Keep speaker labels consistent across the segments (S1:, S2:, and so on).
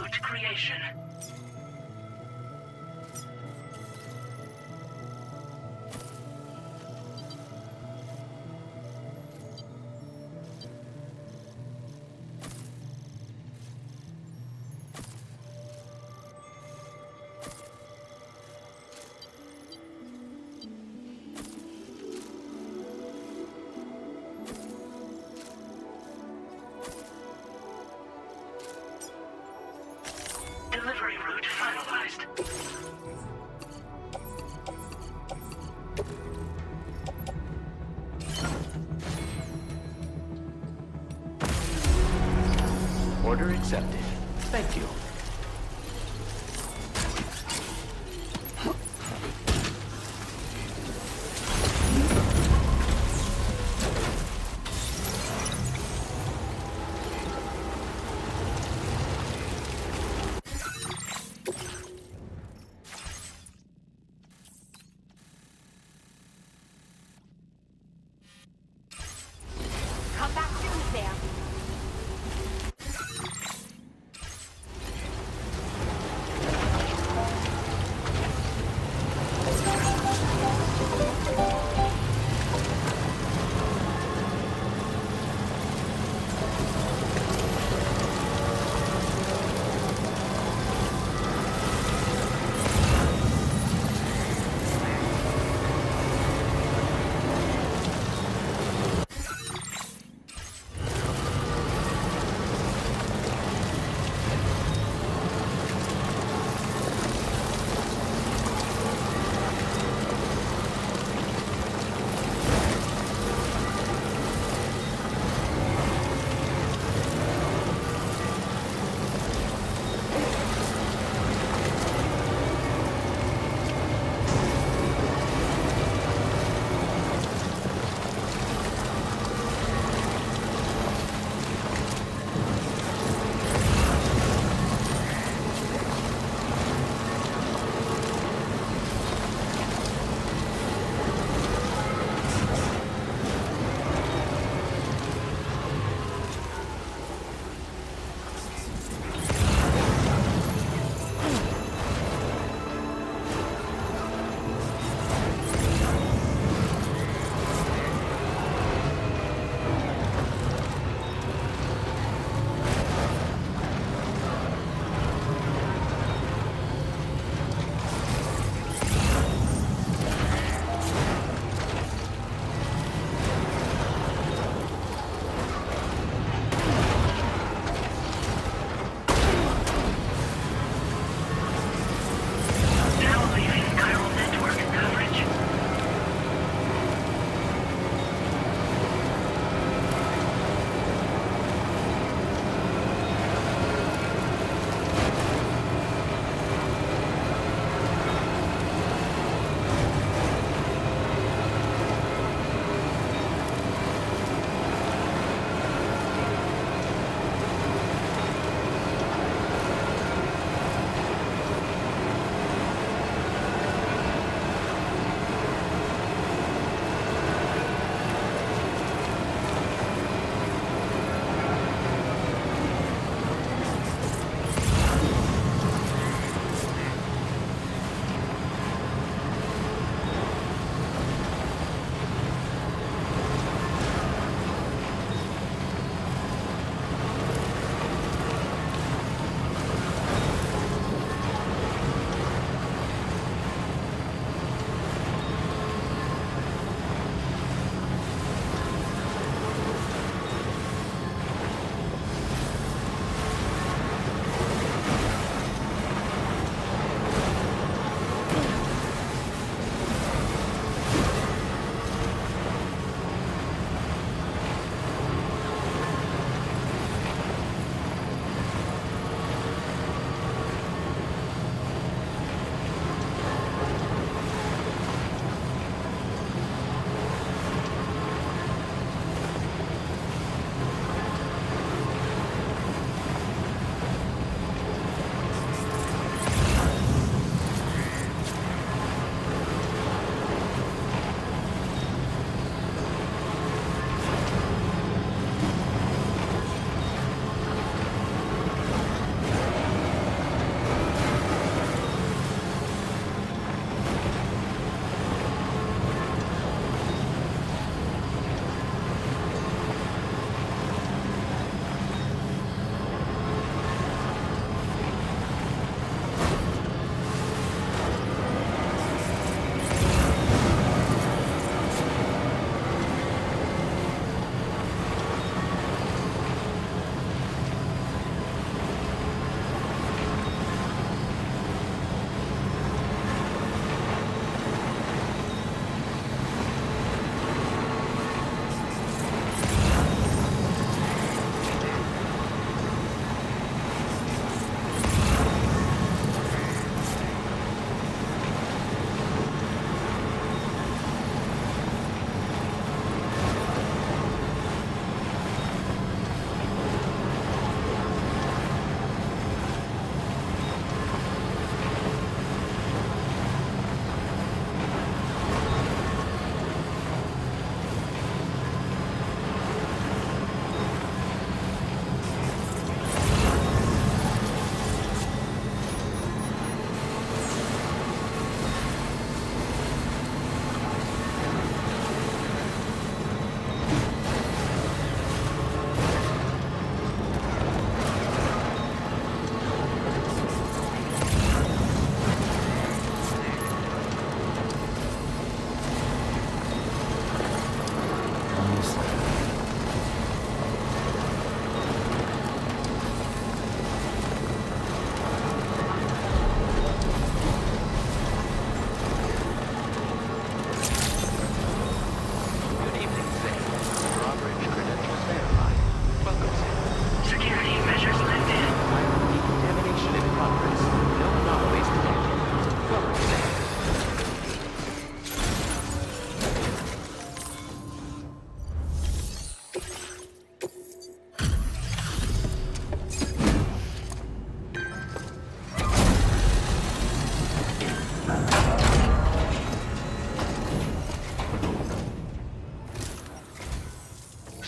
S1: root creation. Delivering. Order accepted. Thank you.
S2: Come back soon, Sam.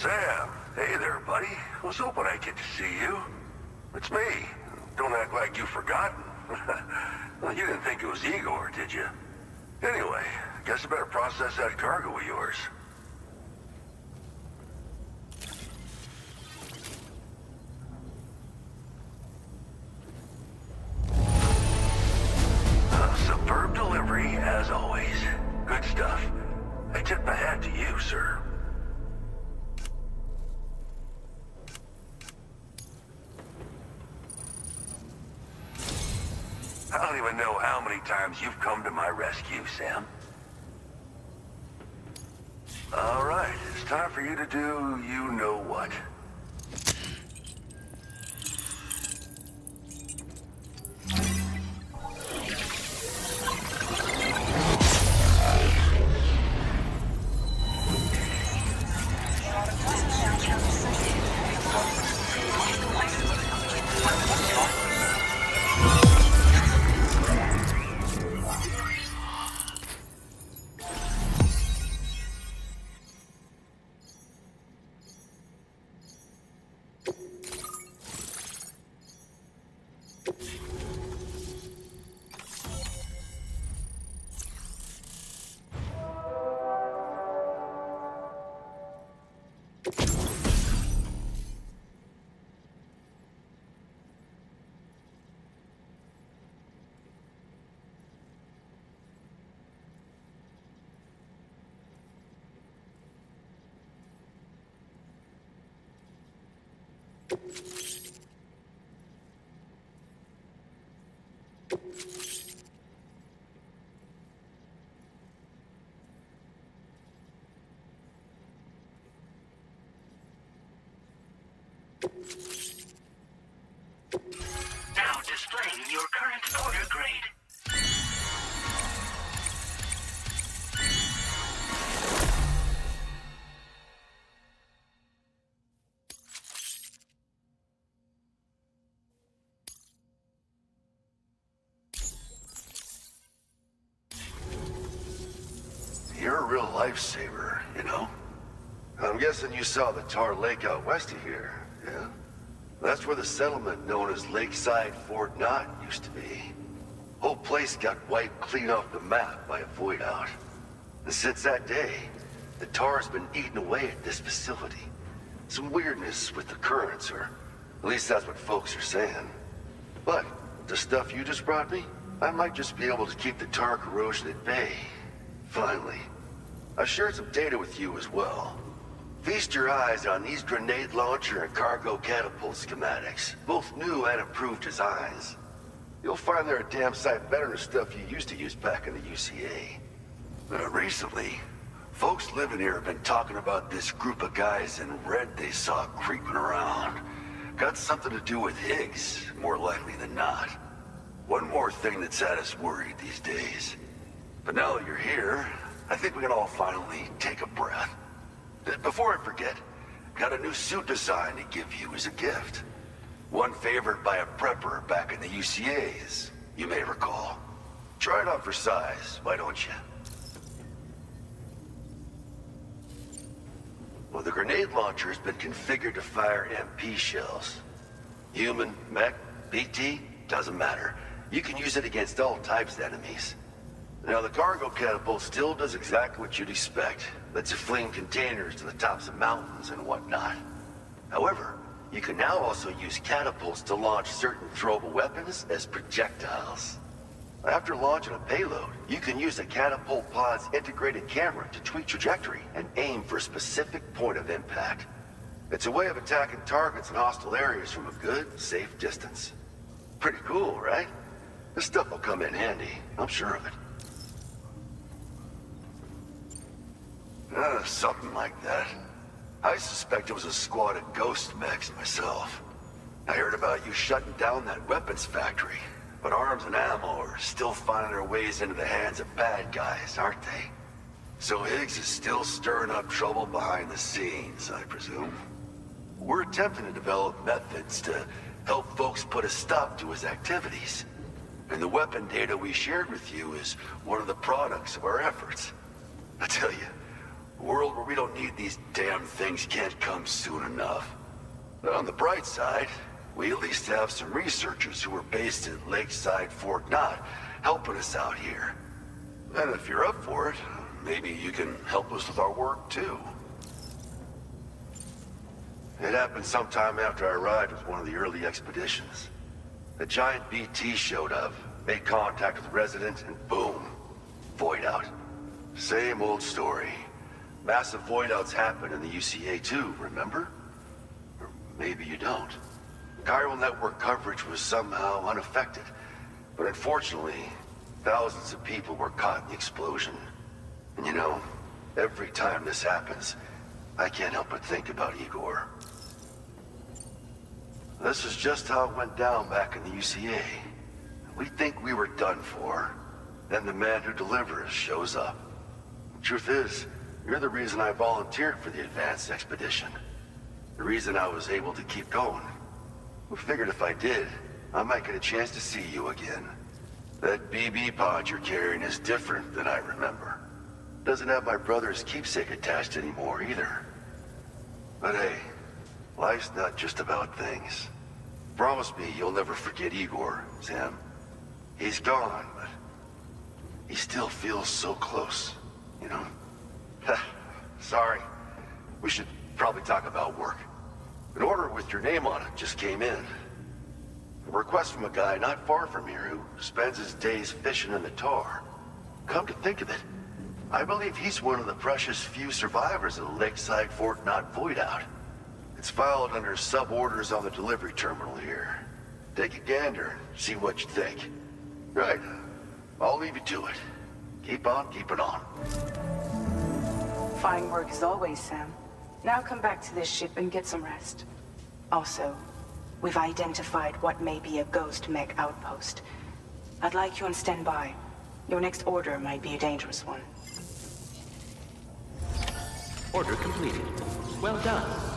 S2: Sam, hey there, buddy. Was hoping I'd get to see you. It's me. Don't act like you've forgotten. Well, you didn't think it was Igor, did you? Anyway, guess I better process that cargo of yours. Superb delivery, as always. Good stuff. I tip my hat to you, sir. I don't even know how many times you've come to my rescue, Sam. All right, it's time for you to do you-know-what.
S3: Now displaying your current order grade.
S2: You're a real lifesaver, you know? I'm guessing you saw the tar lake out west of here, yeah? That's where the settlement known as Lakeside Fort Knott used to be. Whole place got wiped clean off the map by a void out. And since that day, the tar's been eating away at this facility. Some weirdness with the currents, or at least that's what folks are saying. But the stuff you just brought me, I might just be able to keep the tar corrosion at bay. Finally. I shared some data with you as well. Feast your eyes on these grenade launcher and cargo catapult schematics, both new and improved designs. You'll find they're a damn sight better than stuff you used to use back in the UCA. Recently, folks living here have been talking about this group of guys in red they saw creeping around. Got something to do with Higgs, more likely than not. One more thing that's had us worried these days. But now that you're here, I think we can all finally take a breath. Before I forget, got a new suit design to give you as a gift. One favored by a prepper back in the UCAs, you may recall. Try it on for size, why don't you? Well, the grenade launcher has been configured to fire MP shells. Human, mech, PT, doesn't matter. You can use it against all types of enemies. Now, the cargo catapult still does exactly what you'd expect. Lets you fling containers to the tops of mountains and whatnot. However, you can now also use catapults to launch certain throwable weapons as projectiles. After launching a payload, you can use the catapult pod's integrated camera to tweak trajectory and aim for a specific point of impact. It's a way of attacking targets in hostile areas from a good, safe distance. Pretty cool, right? This stuff will come in handy, I'm sure of it. Something like that. I suspect it was a squad of ghost mechs myself. I heard about you shutting down that weapons factory, but arms and ammo are still finding their ways into the hands of bad guys, aren't they? So Higgs is still stirring up trouble behind the scenes, I presume. We're attempting to develop methods to help folks put a stop to his activities. And the weapon data we shared with you is one of the products of our efforts. I tell you, A world where we don't need these damn things can't come soon enough. But on the bright side, we at least have some researchers who are based in Lakeside Fort Knott helping us out here. And if you're up for it, maybe you can help us with our work too. It happened sometime after I arrived with one of the early expeditions. A giant BT showed up, made contact with the resident, and boom, void out. Same old story. Massive void outs happen in the UCA too, remember? Or maybe you don't. Chiral network coverage was somehow unaffected, but unfortunately, thousands of people were caught in the explosion. And you know, every time this happens, I can't help but think about Igor. This is just how it went down back in the UCA. We think we were done for. Then the man who delivers shows up. Truth is, you're the reason I volunteered for the advanced expedition. The reason I was able to keep going. We figured if I did, I might get a chance to see you again. That BB pod you're carrying is different than I remember. Doesn't have my brother's keepsake attached anymore either. But hey, life's not just about things. Promise me you'll never forget Igor, Sam. He's gone, but he still feels so close, you know? Sorry. We should probably talk about work. An order with your name on it just came in. A request from a guy not far from here who spends his days fishing in the tar. Come to think of it, I believe he's one of the precious few survivors of the Lakeside Fort Knott void out. It's filed under sub-orders on the delivery terminal here. Take a gander, see what you think. Right, I'll leave you to it. Keep on keeping on.
S4: Fine work as always, Sam. Now come back to this ship and get some rest. Also, we've identified what may be a ghost mech outpost. I'd like you on standby. Your next order might be a dangerous one.
S1: Order completed. Well done.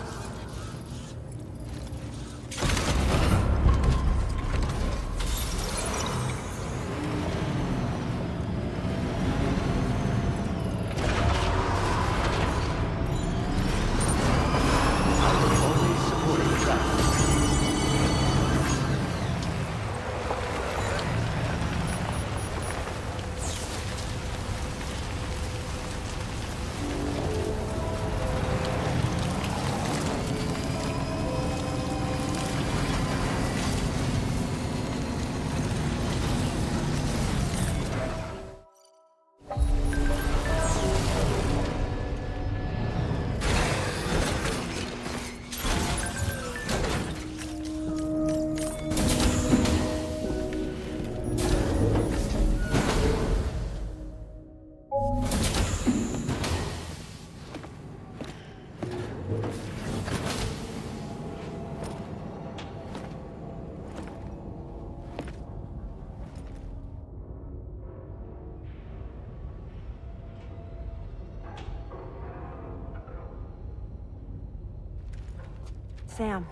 S5: Sam.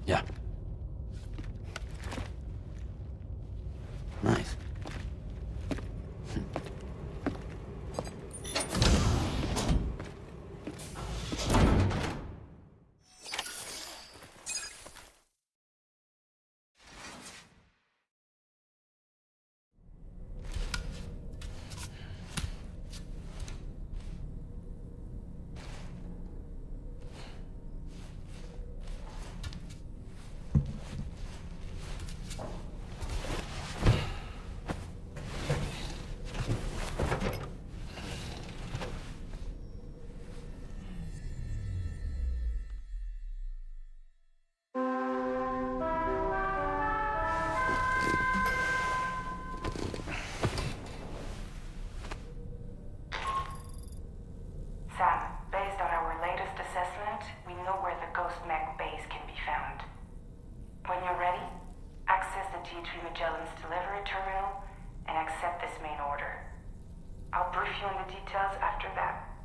S6: Yeah. Nice.
S4: Sam, based on our latest assessment, we know where the Ghost Mech base can be found. When you're ready, access the T3 Magellan's delivery terminal and accept this main order. I'll brief you on the details after that.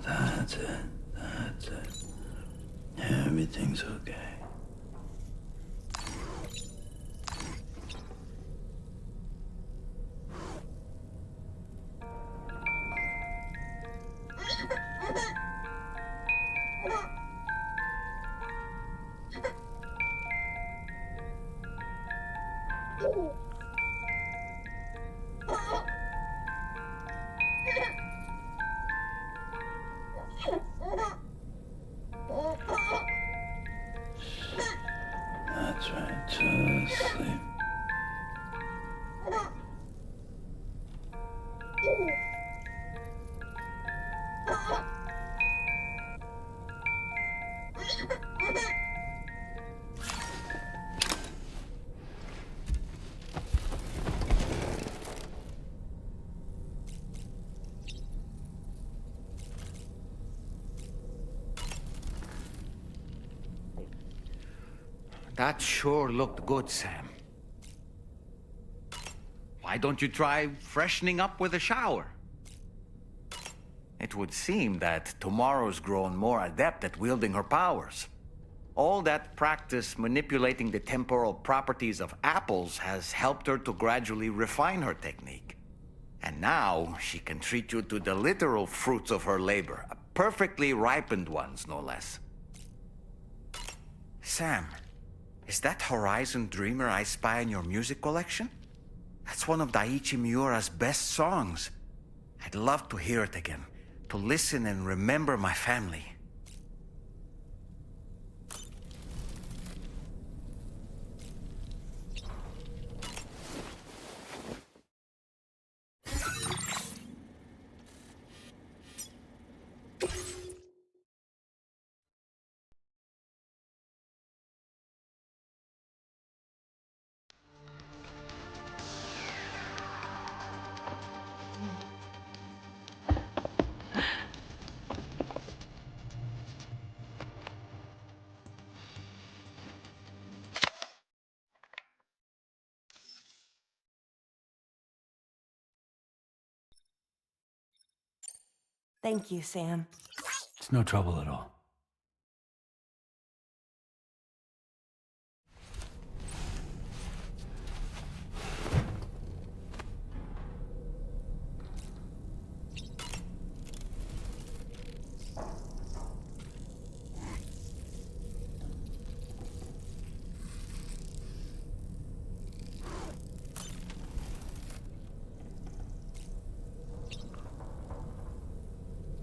S6: That's it. That's it. Everything's okay. That's right. Just sleep.
S1: That sure looked good, Sam. Why don't you try freshening up with a shower? It would seem that Tomorrow's grown more adept at wielding her powers. All that practice manipulating the temporal properties of apples has helped her to gradually refine her technique. And now she can treat you to the literal fruits of her labor, perfectly ripened ones, no less. Sam, is that Horizon Dreamer I spy in your music collection? That's one of Daiichi Miura's best songs. I'd love to hear it again, to listen and remember my family.
S5: Thank you, Sam.
S6: It's no trouble at all.